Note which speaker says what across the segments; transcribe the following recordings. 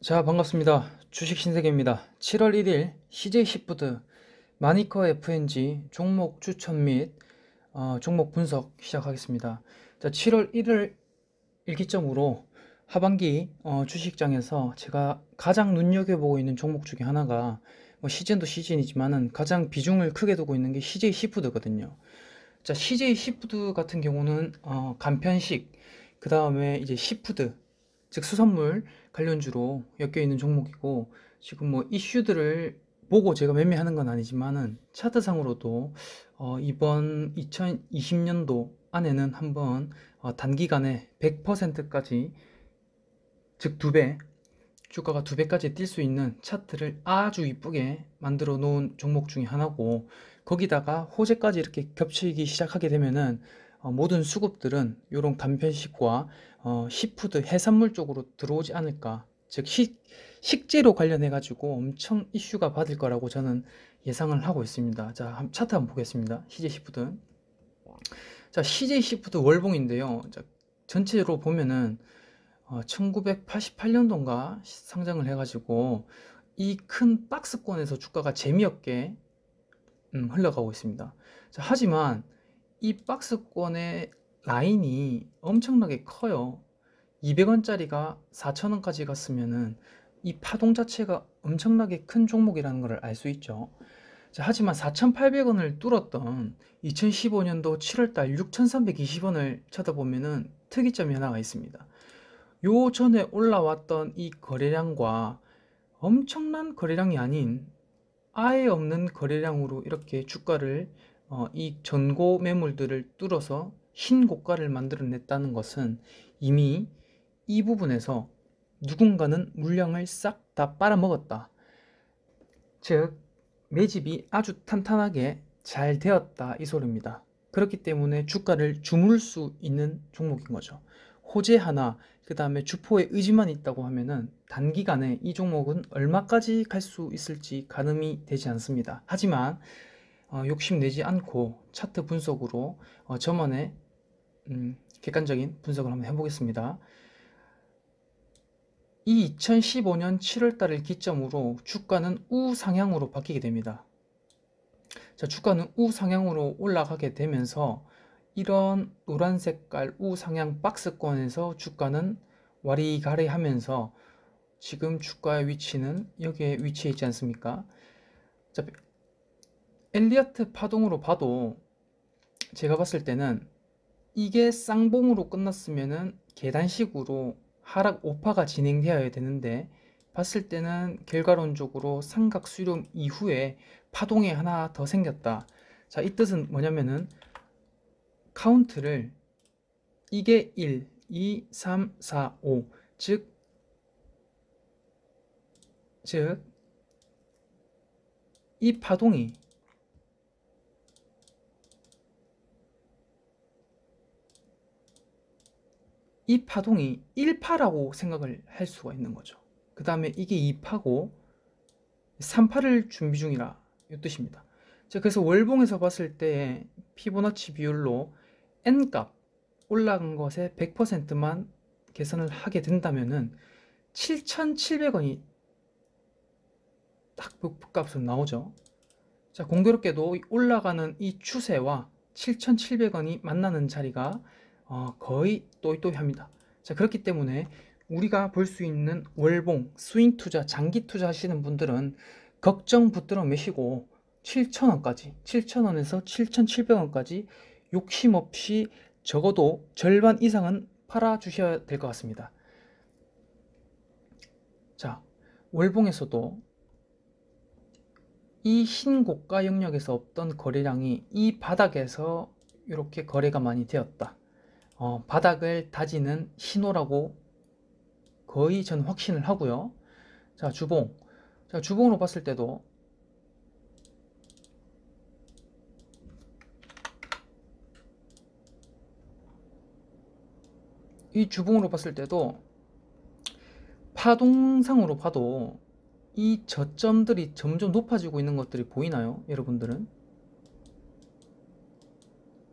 Speaker 1: 자, 반갑습니다. 주식 신세계입니다. 7월 1일 CJ 시푸드 마니커 FNG 종목 추천 및 종목 분석 시작하겠습니다. 자, 7월 1일 일기점으로 하반기 주식장에서 제가 가장 눈여겨보고 있는 종목 중에 하나가 시즌도 시즌이지만은 가장 비중을 크게 두고 있는 게 CJ 시푸드거든요. 자, CJ 시푸드 같은 경우는 간편식, 그 다음에 이제 시푸드, 즉 수산물 관련주로 엮여 있는 종목이고, 지금 이슈들을 보고 제가 매매하는 건 아니지만은 차트상으로도 이번 2020년도 안에는 한번 단기간에 100%까지, 즉 2배, 주가가 2배까지 뛸 수 있는 차트를 아주 이쁘게 만들어 놓은 종목 중에 하나고, 거기다가 호재까지 이렇게 겹치기 시작하게 되면은 모든 수급들은 이런 간편식과 시푸드 해산물 쪽으로 들어오지 않을까, 즉 식재료 관련해 가지고 엄청 이슈가 받을 거라고 저는 예상을 하고 있습니다. 자, 차트 한번 보겠습니다. CJ 시푸드. 자, CJ 시푸드 월봉인데요. 자, 전체로 보면은 1988년도인가 상장을 해가지고 이 큰 박스권에서 주가가 재미없게 흘러가고 있습니다. 자, 하지만 이 박스권의 라인이 엄청나게 커요. 200원짜리가 4,000원까지 갔으면은 이 파동 자체가 엄청나게 큰 종목이라는 것을 알 수 있죠. 자, 하지만 4,800원을 뚫었던 2015년도 7월달 6,320원을 쳐다보면은 특이점이 하나가 있습니다. 요 전에 올라왔던 이 거래량과 엄청난 거래량이 아닌 아예 없는 거래량으로 이렇게 주가를 이 전고 매물들을 뚫어서 신고가를 만들어냈다는 것은 이미 이 부분에서 누군가는 물량을 싹 다 빨아먹었다. 즉 매집이 아주 탄탄하게 잘 되었다, 이 소리입니다. 그렇기 때문에 주가를 주물 수 있는 종목인 거죠. 호재 하나, 그 다음에 주포의 의지만 있다고 하면은 단기간에 이 종목은 얼마까지 갈 수 있을지 가늠이 되지 않습니다. 하지만 욕심내지 않고 차트 분석으로 저만의 객관적인 분석을 한번 해보겠습니다. 이 2015년 7월달을 기점으로 주가는 우상향으로 바뀌게 됩니다. 자, 주가는 우상향으로 올라가게 되면서 이런 노란 색깔 우상향 박스권에서 주가는 와리가리 하면서 지금 주가의 위치는 여기에 위치해 있지 않습니까? 자, 엘리어트 파동으로 봐도 제가 봤을 때는 이게 쌍봉으로 끝났으면은 계단식으로 하락 오파가 진행되어야 되는데, 봤을 때는 결과론적으로 삼각 수렴 이후에 파동이 하나 더 생겼다. 자, 이 뜻은 뭐냐면은 카운트를 이게 1, 2, 3, 4, 5, 즉 이 파동이 이 파동이 1파라고 생각을 할 수가 있는 거죠. 그 다음에 이게 2파고 3파를 준비 중이라 이 뜻입니다. 자, 그래서 월봉에서 봤을 때 피보나치 비율로 N값 올라간 것의 100%만 계산을 하게 된다면은 7,700원이 딱 값으로 나오죠. 자, 공교롭게도 올라가는 이 추세와 7,700원이 만나는 자리가 거의 또이또이합니다. 자, 그렇기 때문에 우리가 볼 수 있는 월봉, 스윙 투자, 장기 투자 하시는 분들은 걱정 붙들어 매시고 7,000원까지, 7,000원에서 7,700원까지 욕심 없이 적어도 절반 이상은 팔아 주셔야 될 것 같습니다. 자, 월봉에서도 이 신고가 영역에서 없던 거래량이 이 바닥에서 이렇게 거래가 많이 되었다. 바닥을 다지는 신호라고 거의 전 확신을 하고요. 자, 주봉. 자, 주봉으로 봤을 때도 이 주봉으로 봤을 때도 파동상으로 봐도 이 저점들이 점점 높아지고 있는 것들이 보이나요? 여러분들은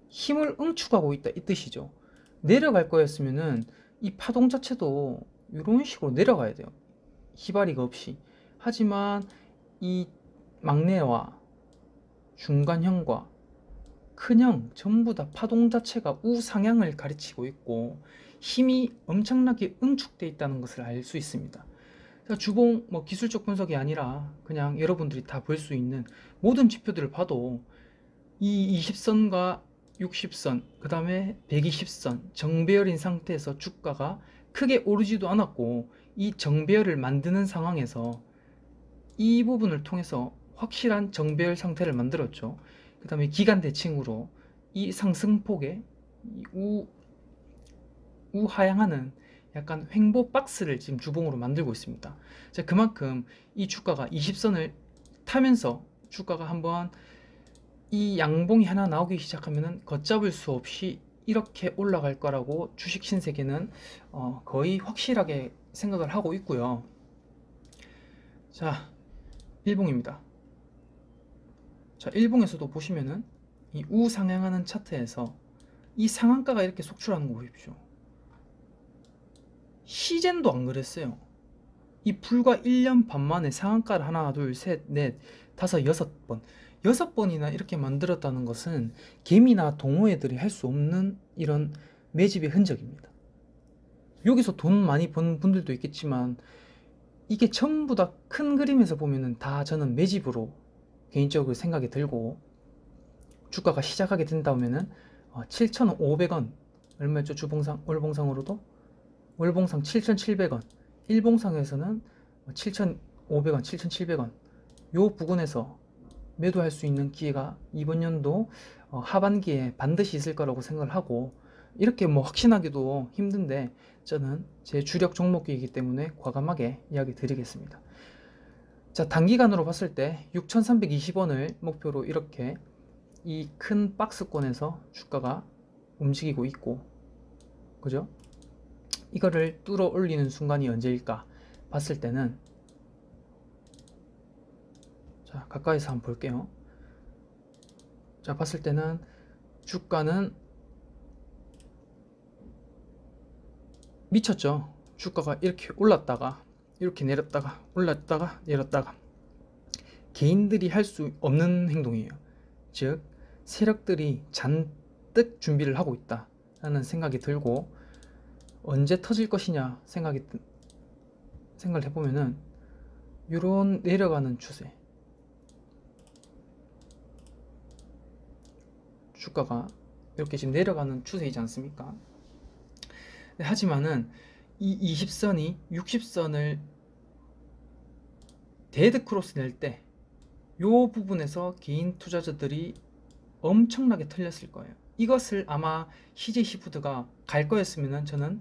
Speaker 1: 힘을 응축하고 있다, 이 뜻이죠. 내려갈 거였으면은 이 파동 자체도 이런 식으로 내려가야 돼요. 희바리가 없이. 하지만 이 막내와 중간형과 큰형 전부 다 파동 자체가 우상향을 가르치고 있고 힘이 엄청나게 응축돼 있다는 것을 알 수 있습니다. 주봉 기술적 분석이 아니라 그냥 여러분들이 다 볼 수 있는 모든 지표들을 봐도 이 20선과 60선, 그 다음에 120선 정배열인 상태에서 주가가 크게 오르지도 않았고, 이 정배열을 만드는 상황에서 이 부분을 통해서 확실한 정배열 상태를 만들었죠. 그 다음에 기간 대칭으로 이 상승폭에 우하향하는 약간 횡보 박스를 지금 주봉으로 만들고 있습니다. 자, 그만큼 이 주가가 20선을 타면서 주가가 한번 이 양봉이 하나 나오기 시작하면은 걷잡을 수 없이 이렇게 올라갈 거라고 주식 신세계는 거의 확실하게 생각을 하고 있고요. 자, 일봉입니다. 자, 일봉에서도 보시면은 이 우상향하는 차트에서 이 상한가가 이렇게 속출하는 거 보십시오. 시젠도 안 그랬어요. 이 불과 1년 반 만에 상한가를 하나, 둘, 셋, 넷, 다섯, 6번, 6번이나 이렇게 만들었다는 것은 개미나 동호회들이 할 수 없는 이런 매집의 흔적입니다. 여기서 돈 많이 번 분들도 있겠지만 이게 전부 다 큰 그림에서 보면은 다 저는 매집으로 개인적으로 생각이 들고, 주가가 시작하게 된다면은 7,500원 얼마였죠? 주봉상, 월봉상으로도 월봉상 7,700원, 일봉상에서는 7,500원, 7,700원 요 부근에서 매도할 수 있는 기회가 이번 연도 하반기에 반드시 있을 거라고 생각을 하고, 이렇게 확신하기도 힘든데 저는 제 주력 종목이기 때문에 과감하게 이야기 드리겠습니다. 자, 단기간으로 봤을 때 6,320원을 목표로 이렇게 이 큰 박스권에서 주가가 움직이고 있고, 그죠? 이거를 뚫어 올리는 순간이 언제일까 봤을 때는, 자, 가까이서 한번 볼게요. 자, 봤을 때는 주가는 미쳤죠. 주가가 이렇게 올랐다가 이렇게 내렸다가 올랐다가 내렸다가 개인들이 할 수 없는 행동이에요. 즉 세력들이 잔뜩 준비를 하고 있다 라는 생각이 들고, 언제 터질 것이냐 생각을 해보면은 이런 내려가는 추세, 주가가 이렇게 지금 내려가는 추세이지 않습니까? 하지만은 이 20선이 60선을 데드 크로스 낼 때 요 부분에서 개인 투자자들이 엄청나게 털렸을 거예요. 이것을 아마 CJ 시푸드가 갈 거였으면 저는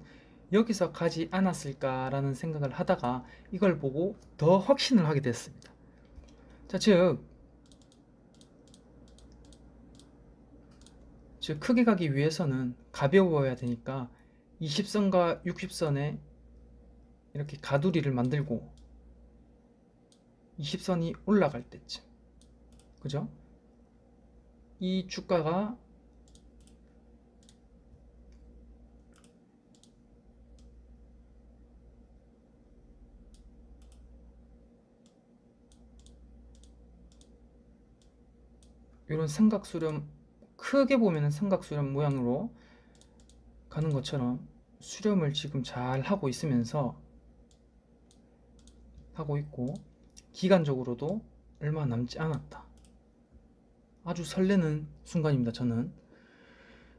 Speaker 1: 여기서 가지 않았을까라는 생각을 하다가 이걸 보고 더 확신을 하게 됐습니다. 자, 즉 크게 가기 위해서는 가벼워야 되니까 20선과 60선에 이렇게 가두리를 만들고 20선이 올라갈 때쯤, 그죠? 이 주가가 이런 삼각수렴, 크게 보면 삼각수렴 모양으로 가는 것처럼 수렴을 지금 잘 하고 있으면서 하고 있고, 기간적으로도 얼마 남지 않았다. 아주 설레는 순간입니다. 저는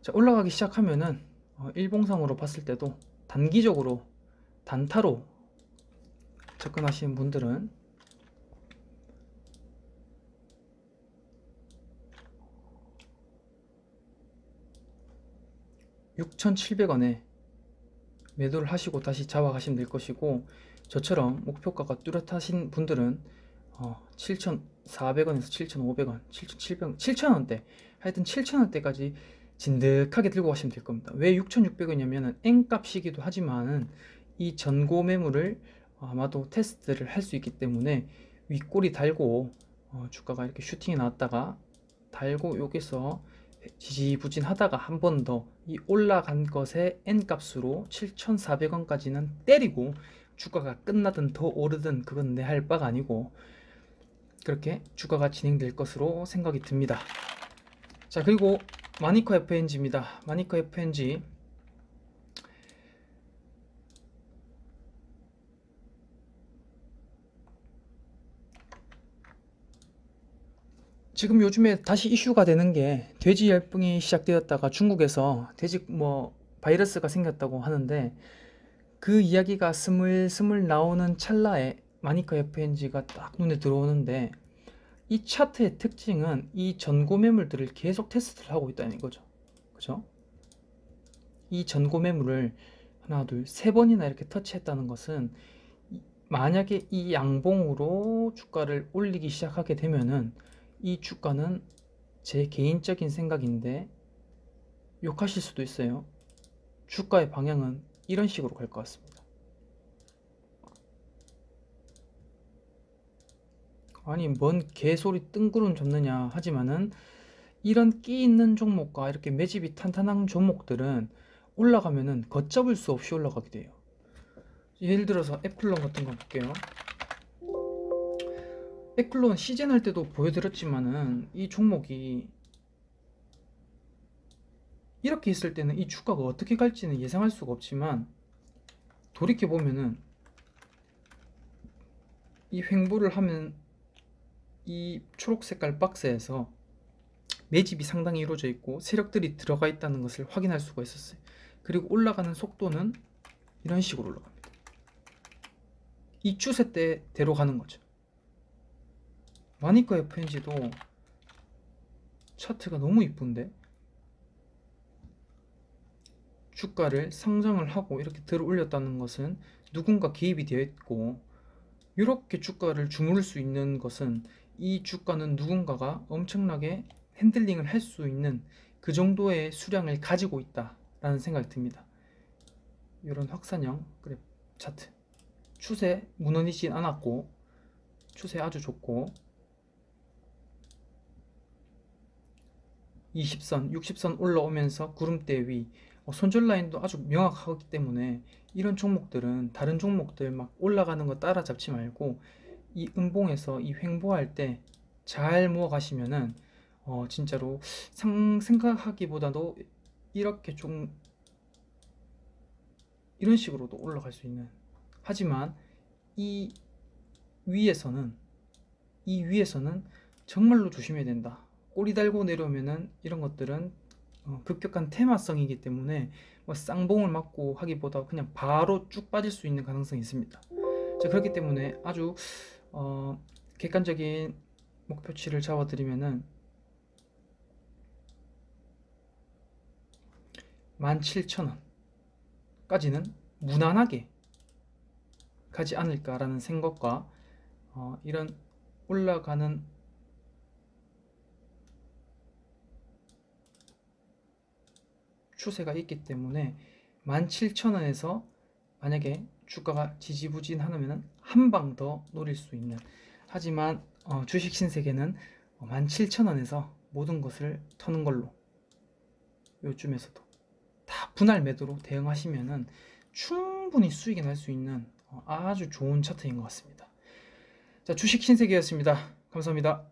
Speaker 1: 자, 올라가기 시작하면은 일봉상으로 봤을 때도 단기적으로 단타로 접근하시는 분들은 (6,700원에) 매도를 하시고 다시 잡아가시면 될 것이고, 저처럼 목표가가 뚜렷하신 분들은 7,400원에서 7,500원, 7,700원, 7,000원대, 하여튼 7,000원대까지 진득하게 들고 가시면 될 겁니다. 왜 6,600원이냐면은 N값이기도 하지만은 이 전고 매물을 아마도 테스트를 할 수 있기 때문에 윗꼬리 달고 주가가 이렇게 슈팅이 나왔다가 달고 여기서 지지부진 하다가 한 번 더 이 올라간 것의 N값으로 7,400원까지는 때리고 주가가 끝나든 더 오르든 그건 내 할 바가 아니고 그렇게 주가가 진행될 것으로 생각이 듭니다. 자, 그리고 마니커 FNG입니다. 마니커 FNG 지금 요즘에 다시 이슈가 되는 게 돼지 열병이 시작되었다가 중국에서 돼지 바이러스가 생겼다고 하는데 그 이야기가 스물스물 나오는 찰나에 마니커 FNG가 딱 눈에 들어오는데 이 차트의 특징은 이 전고 매물들을 계속 테스트를 하고 있다는 거죠. 그죠? 이 전고 매물을 하나, 둘, 세 번이나 이렇게 터치했다는 것은 만약에 이 양봉으로 주가를 올리기 시작하게 되면은 이 주가는 제 개인적인 생각인데 욕하실 수도 있어요. 주가의 방향은 이런 식으로 갈 것 같습니다. 아니 뭔 개소리 뜬구름 접느냐 하지만은 이런 끼 있는 종목과 이렇게 매집이 탄탄한 종목들은 올라가면은 걷잡을 수 없이 올라가게 돼요. 예를 들어서 애플론 같은 거 볼게요. 애플론 시즌 할 때도 보여드렸지만은 이 종목이 이렇게 있을 때는 이 주가가 어떻게 갈지는 예상할 수가 없지만 돌이켜 보면은 이 횡보를 하면 이 초록 색깔 박스에서 매집이 상당히 이루어져 있고 세력들이 들어가 있다는 것을 확인할 수가 있었어요. 그리고 올라가는 속도는 이런 식으로 올라갑니다. 이 추세대로 가는 거죠. 마니커 FNG도 차트가 너무 이쁜데 주가를 상장을 하고 이렇게 들어 올렸다는 것은 누군가 개입이 되어 있고 이렇게 주가를 주무를 수 있는 것은 이 주가는 누군가가 엄청나게 핸들링을 할 수 있는 그 정도의 수량을 가지고 있다라는 생각이 듭니다. 이런 확산형 그래프 차트 추세 무너지진 않았고 추세 아주 좋고 20선, 60선 올라오면서 구름대 위 손절 라인도 아주 명확하기 때문에 이런 종목들은 다른 종목들 막 올라가는 거 따라잡지 말고 이 음봉에서 이 횡보할 때 잘 모아 가시면은 진짜로 생각하기보다도 이렇게 좀 이런 식으로도 올라갈 수 있는 하지만 이 위에서는 정말로 조심해야 된다. 꼬리 달고 내려오면은 이런 것들은 급격한 테마성이기 때문에 쌍봉을 맞고 하기보다 그냥 바로 쭉 빠질 수 있는 가능성이 있습니다. 자, 그렇기 때문에 아주 객관적인 목표치를 잡아드리면은 17,000원까지는 무난하게 가지 않을까라는 생각과 이런 올라가는 추세가 있기 때문에 17,000원에서 만약에 주가가 지지부진하면 한 방 더 노릴 수 있는 하지만 주식 신세계는 17,000원에서 모든 것을 터는 걸로 요즘에서도 다 분할 매도로 대응하시면은 충분히 수익이 날 수 있는 아주 좋은 차트인 것 같습니다. 자, 주식 신세계였습니다. 감사합니다.